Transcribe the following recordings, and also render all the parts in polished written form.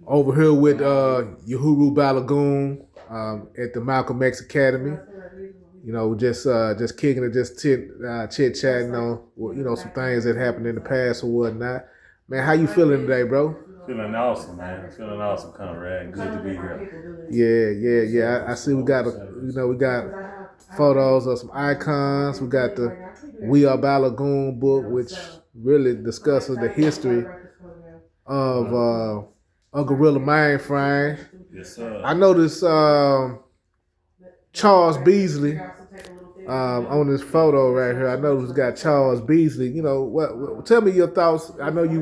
over here with Uhuru Balogun at the Malcolm X Academy. You know, just kicking it, just chit chatting on some things that happened in the past or whatnot. Man, how you feeling today, bro? Feeling awesome, man. Feeling awesome, Conrad. Good to be here. Yeah. I see we got we got photos of some icons. We got the We Are Balagoon book, which really discusses the history of Gorilla Mainframe. Yes, sir. I noticed Charles Beasley on this photo right here. I noticed got Charles Beasley. You know what? Tell me your thoughts. I know you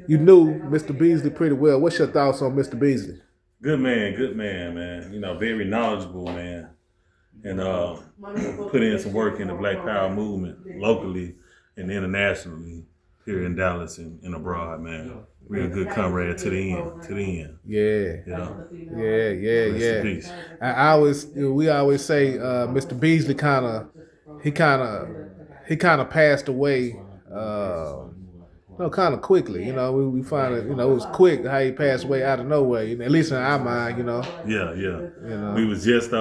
knew Mr. Beasley pretty well. What's your thoughts on Mr. Beasley? Good man, man. You know, very knowledgeable, man. And put in some work in the Black Power movement locally and internationally here in Dallas and abroad, man. Real good comrade to the end. Yeah. You know? Yeah. Peace. We always say Mr. Beasley kind of passed away. Kind of quickly. You know, we find it. You know, it was quick how he passed away out of nowhere. You know, at least in our mind. You know. Yeah. You know. We was just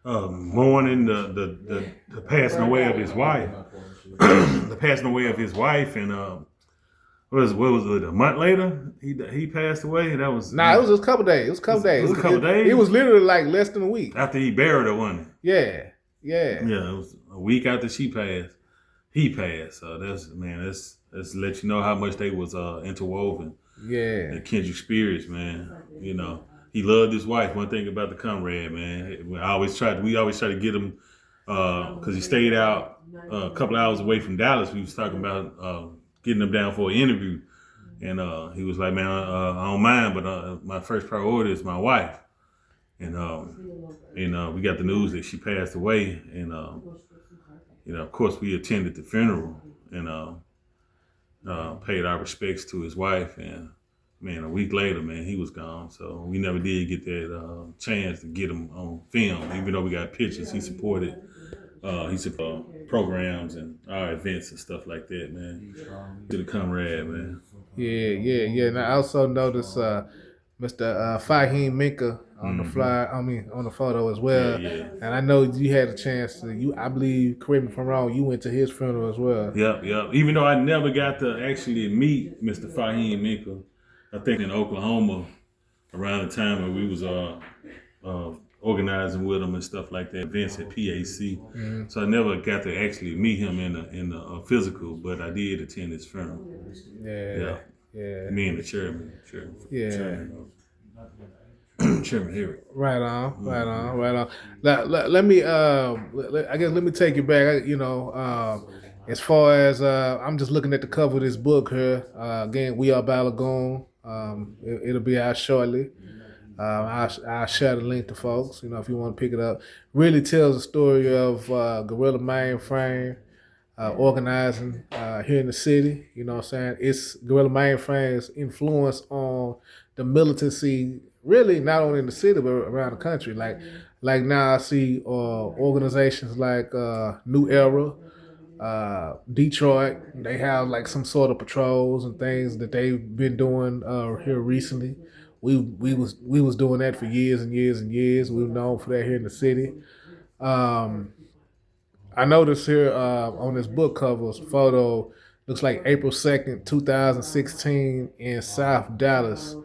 mourning the passing away of his wife. The passing away of his wife, and what was it? A month later, he passed away. That was it was just a couple days. It was a couple days. It was literally like less than a week after he buried her, wasn't it? Yeah. It was a week after she passed. He passed. So that's let you know how much they was interwoven. Yeah. The kindred spirits, man. You know, he loved his wife. One thing about the comrade, man, we always try to get him because he stayed out a couple hours away from Dallas. We was talking about getting him down for an interview, and he was like, "Man, I don't mind, but my first priority is my wife." And we got the news that she passed away, and of course, we attended the funeral and paid our respects to his wife. And man, a week later, man, he was gone. So we never did get that chance to get him on film, even though we got pictures. He supported programs and our events and stuff like that, man. To the comrade, man. Yeah. And I also noticed Mr. Fahim minkah on the on the photo as well. Yeah. And I know you had a chance to, I believe, correct me if I'm wrong, you went to his funeral as well. Yep. Even though I never got to actually meet Mr. Fahim minkah, I think in Oklahoma around the time when we was organizing with him and stuff like that, events at PAC. Mm-hmm. So I never got to actually meet him in the physical, but I did attend his funeral. Yeah. Me and the chairman. Chairman Harry. Right on. Let me let me take you back. As far as I'm just looking at the cover of this book here. Again, We Are Balagoon. It'll be out shortly. I'll share the link to folks. If you want to pick it up. Really tells the story of Gorilla Mainframe organizing here in the city. You know what I'm saying? It's Gorilla Mainframe's influence on the militancy, really not only in the city but around the country. Like now I see organizations like New Era, Detroit. They have like some sort of patrols and things that they've been doing here recently. We was doing that for years and years and years. We've known for that here in the city. I noticed here on this book cover, photo looks like April 2nd, 2016 in South Dallas.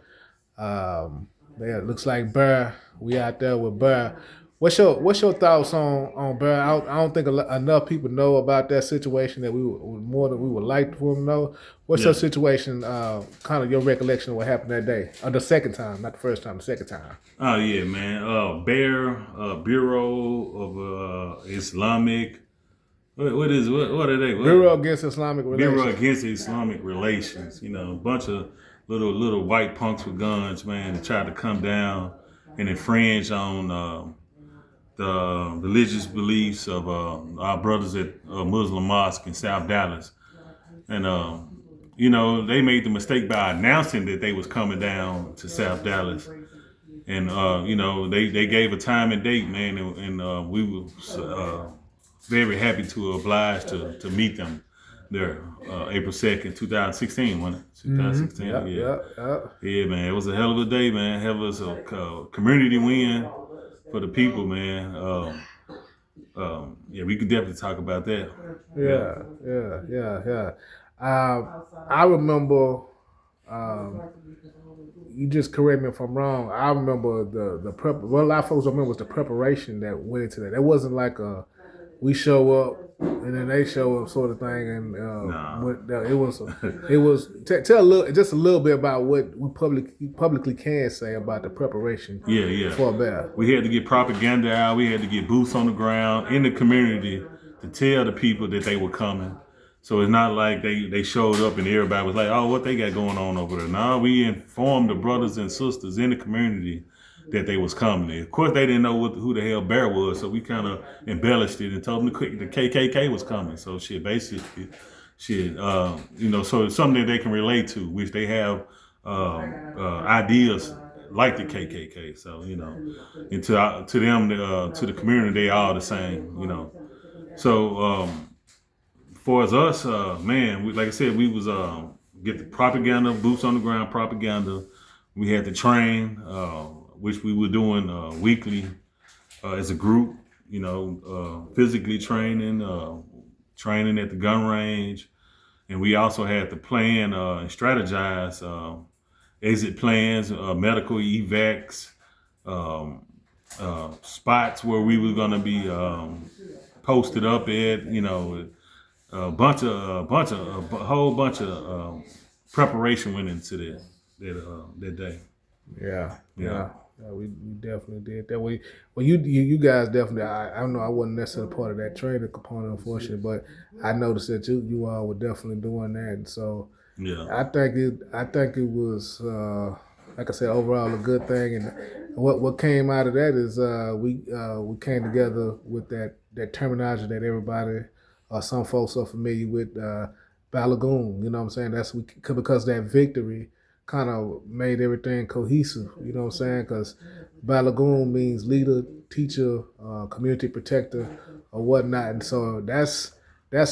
It looks like BAIR. We out there with BAIR. What's your thoughts on BAIR? I don't think enough people know about that situation that more than we would like for them to know. What's your situation? Kind of your recollection of what happened that day, or the second time, not the first time, the second time. Oh yeah, man. BAIR, Bureau of Islamic. What are they? Bureau Against Islamic Relations. Bureau Against Islamic Relations. A bunch of little white punks with guns, man, that tried to come down and infringe on the religious beliefs of our brothers at Muslim Mosque in South Dallas. And, they made the mistake by announcing that they was coming down to South Dallas. And, they gave a time and date, man, and we were very happy to oblige to meet them there, April 2nd, 2016, wasn't it? 2016, Yep, yeah. yep, yep. Yeah, man, it was a hell of a day, man. Hell of a community win for the people, man. Yeah, we could definitely talk about that. Yeah. I remember. Um, you just correct me if I'm wrong. I remember the prep. What a lot of folks don't remember was the preparation that went into that. It wasn't like a we show up and then they show up sort of thing. And Nah. it was tell a little just a little bit about what we publicly can say about the preparation. Yeah. For BAIR. We had to get propaganda out. We had to get boots on the ground in the community to tell the people that they were coming. So it's not like they showed up and everybody was like, oh, what they got going on over there? No, we informed the brothers and sisters in the community that they was coming. Of course, they didn't know who the hell BAIR was, so we kind of embellished it and told them the KKK was coming. So basically, so it's something that they can relate to, which they have ideas like the KKK. So and to them, to the community, they all the same. So for us, man, like I said, we was get the propaganda, boots on the ground propaganda. We had to train, which we were doing weekly as a group. Physically training at the gun range, and we also had to plan and strategize exit plans, medical evacs, spots where we were going to be posted up at. A whole bunch of preparation went into that day. Yeah. We definitely did that. You guys definitely. I don't know. I wasn't necessarily part of that training component, unfortunately, but I noticed that you all were definitely doing that. And so Yeah, I think it was like I said, overall a good thing. And what came out of that is we came together with that terminology that everybody some folks are familiar with, Balogun. You know what I'm saying? Because that victory kind of made everything cohesive. You know what I'm saying? Because Balogun means leader, teacher, community protector, or whatnot. And so that's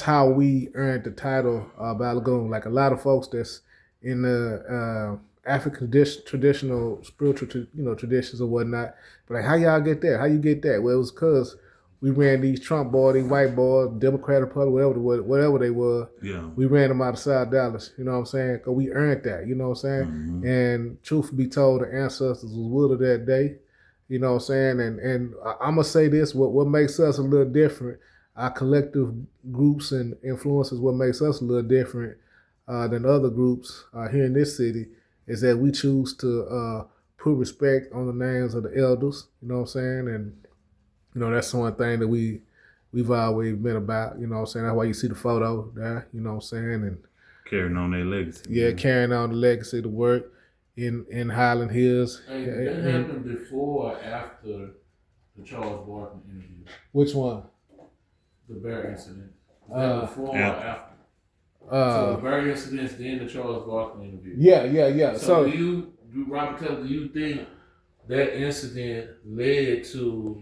how we earned the title Balogun. Like a lot of folks that's in the African traditional spiritual traditions or whatnot. But like, how y'all get there? How you get that? Well, it was because we ran these Trump boys, these white boys, Democratic Party, whatever they were. Yeah. We ran them out of South Dallas. You know what I'm saying? Because we earned that. You know what I'm saying? Mm-hmm. And truth be told, the ancestors was with us that day. You know what I'm saying? And I'm gonna say this: what makes us a little different, our collective groups and influences, what makes us a little different than other groups here in this city, is that we choose to put respect on the names of the elders. You know what I'm saying? And that's one thing that we've always been about. You know what I'm saying? That's why you see the photo there. You know what I'm saying? And carrying on their legacy. Yeah, carrying on the legacy, the work in Highland Hills. Hey, that happened before or after the Charles Barkley interview? Which one? The BAIR incident. Was that before or after? So the BAIR incident, then the Charles Barkley interview. Yeah. So Robert Taylor, do you think that incident led to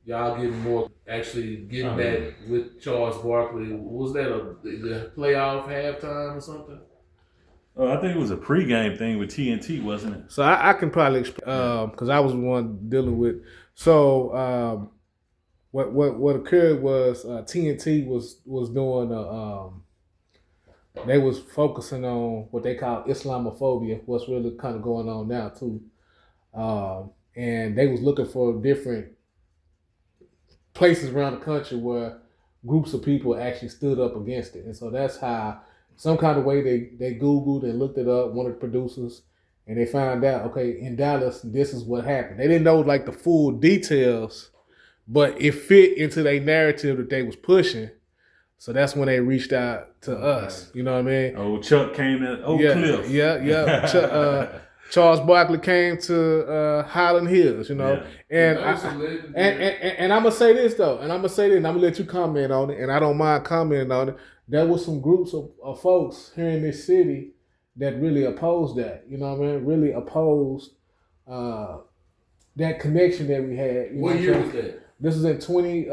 y'all getting that with Charles Barkley? Was that the playoff halftime or something? I think it was a pregame thing with TNT, wasn't it? So I can probably explain because I was the one dealing with. So what occurred was TNT was doing they was focusing on what they call Islamophobia, what's really kind of going on now too, and they was looking for different places around the country where groups of people actually stood up against it. And so that's how, some kind of way, they Googled and looked it up, one of the producers, and they found out, okay, in Dallas, this is what happened. They didn't know like the full details, but it fit into their narrative that they was pushing. So that's when they reached out to us. You know what I mean? Oh, Chuck came in Oak Cliff. Yeah. Charles Barkley came to Highland Hills, and I'm gonna say this though, and I'm gonna let you comment on it, and I don't mind commenting on it. There was some groups of folks here in this city that really opposed that. You know what I mean? Really opposed that connection that we had. What year was that? This was in 20.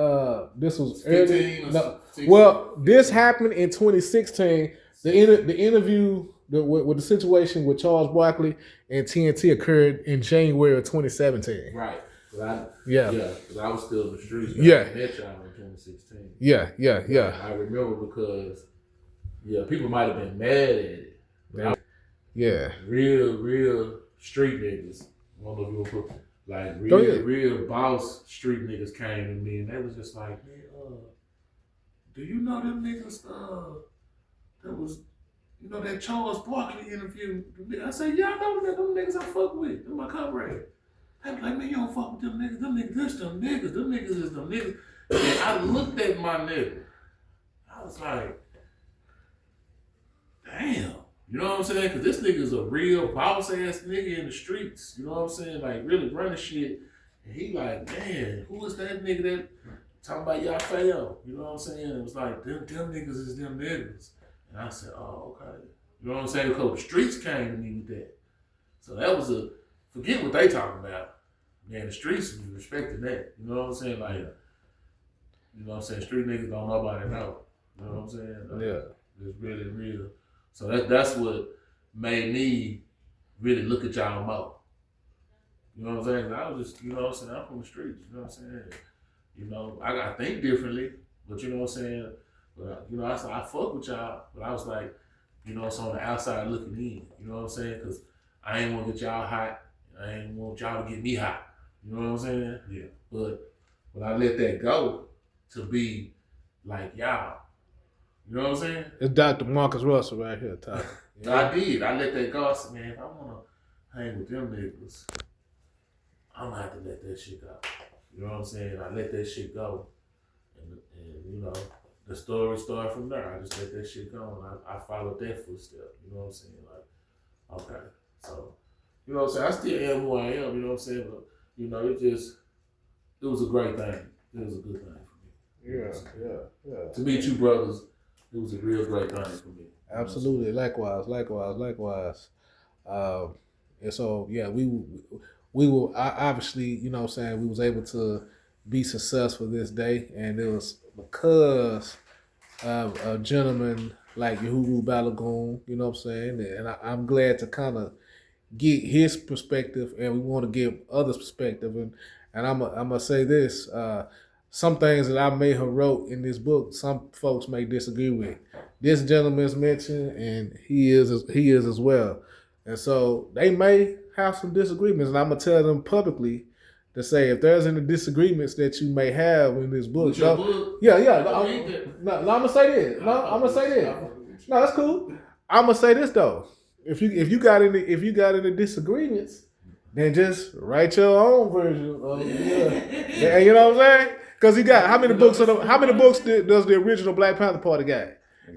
This was 15 early. No, Well, this happened in 2016. The interview with the situation with Charles Barkley and TNT occurred in January of 2017. Right. Yeah. Yeah, because I was still in the streets. Yeah. I met y'all in 2016. Yeah. I remember because, people might have been mad at it. Yeah. Real street niggas. I don't know if you want to put, like, real boss street niggas came to me and they was just like, man, do you know them niggas, that was, that Charles Barkley interview? I said, yeah, I know them niggas I fuck with. They're my comrade. They was like, man, you don't fuck with them niggas. Them niggas, this them niggas. Them niggas is them niggas. And I looked at my nigga. I was like, damn. You know what I'm saying? Because this nigga's a real boss ass nigga in the streets. You know what I'm saying? Like, really running shit. And he like, man, who is that nigga that talking about y'all fail? You know what I'm saying? It was like, them niggas is them niggas. And I said, oh, okay. You know what I'm saying? Because the streets came to me with that. So that was forget what they talking about. Man, the streets was respecting that. You know what I'm saying? Like, you know what I'm saying? Street niggas don't nobody know. You know what I'm saying? Like, it's really real. So that's what made me really look at y'all more. You know what I'm saying? I was just, you know what I'm saying? I'm from the streets. You know what I'm saying? I think differently, but you know what I'm saying? But, I said, I fuck with y'all, but I was like, it's on the outside looking in. You know what I'm saying? Because I ain't want to get y'all hot. I ain't want y'all to get me hot. You know what I'm saying? Yeah. But I let that go to be like y'all. You know what I'm saying? It's Dr. Marcus Russell right here, Tyler. Yeah. I did. I let that go. I said, man, if I want to hang with them niggas, I'm going to have to let that shit go. You know what I'm saying? I let that shit go. And the story started from there. I just let that shit go. And I followed that footstep. You know what I'm saying? Like, okay. So, you know what I'm saying? I still am who I am. You know what I'm saying? But, it was a great thing. It was a good thing for me. Yeah. To meet you brothers, it was a real great thing for me. Absolutely. Likewise. And so, we will obviously, we was able to be successful this day, and it was because of a gentleman like Uhuru Balogun, you know what I'm saying? And I'm glad to kind of get his perspective, and we want to give others perspective. And I'm gonna say this: some things that I may have wrote in this book, some folks may disagree with. This gentleman's mentioned, and he is as well. And so they may have some disagreements, and I'm gonna tell them publicly to say if there's any disagreements that you may have in this book. Your book? Yeah. I'm gonna say this. No, that's cool. I'm gonna say this though. If you got any disagreements, then just write your own version of it. You know what I'm saying? Because you got how many books does the original Black Panther Party got?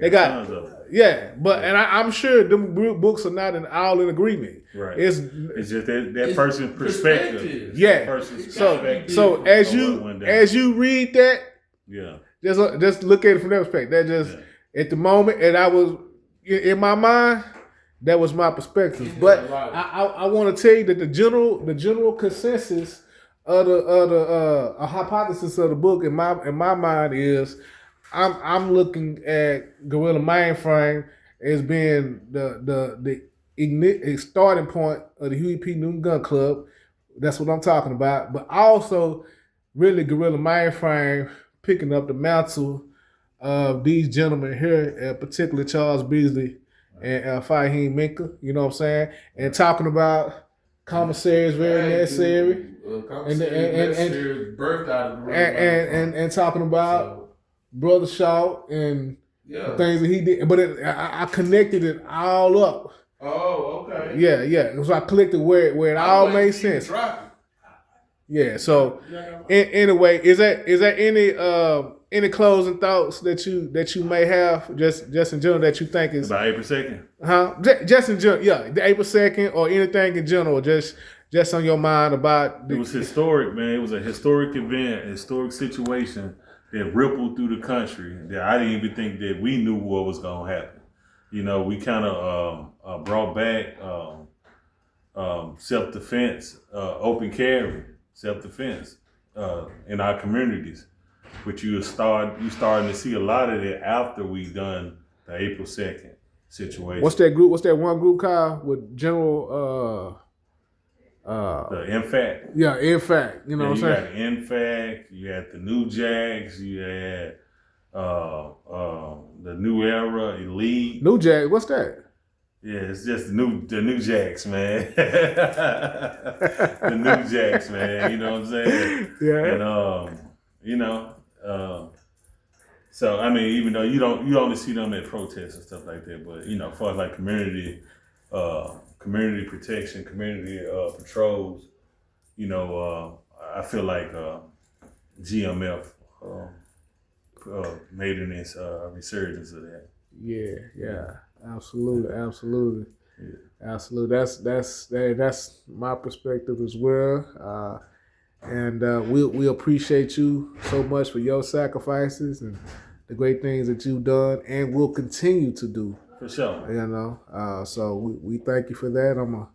They got and I'm sure them books are not all in agreement. Right. It's just that person's perspective. Yeah. Person's so as you read that, just look at it from that perspective. That just at the moment, and I was in my mind, that was my perspective. But I want to tell you that the general consensus of the hypothesis of the book in my mind is I'm looking at Gorilla Mindframe as being the starting point of the Huey P. Newton Gun Club. That's what I'm talking about. But also, really, Gorilla Mindframe picking up the mantle of these gentlemen here, particularly Charles Beasley and Fahim minkah. You know what I'm saying? And talking about commissary is very necessary. And talking about Brother Shaw and the things that he did, but I connected it all up. Oh, okay. Yeah. So I collected where it all made sense. Yeah. So anyway, is there any closing thoughts that you may have just in general that you think is about April 2nd? Huh? Just in general, the April 2nd or anything in general, just on your mind about. It was historic, man. It was a historic event, a historic situation that rippled through the country that I didn't even think that we knew what was going to happen. We kind of brought back self-defense, open carry, self-defense in our communities. but you starting to see a lot of it after we done the April 2nd situation. What's that group? What's that one group, Kyle, with General? The INFAC. Yeah, in fact, you know what I'm saying. You got INFAC. You had the New Jacks. You had the New Era Elite. New Jack, what's that? Yeah, it's just the new Jacks, man. The New Jacks, man. You know what I'm saying? Yeah. And so I mean, even though you only see them at protests and stuff like that, but as far as like community protection, community patrols, I feel like GMF made in this resurgence of that. Yeah. Absolutely. That's my perspective as well. And we appreciate you so much for your sacrifices and the great things that you've done and will continue to do. For sure. So we thank you for that. I'm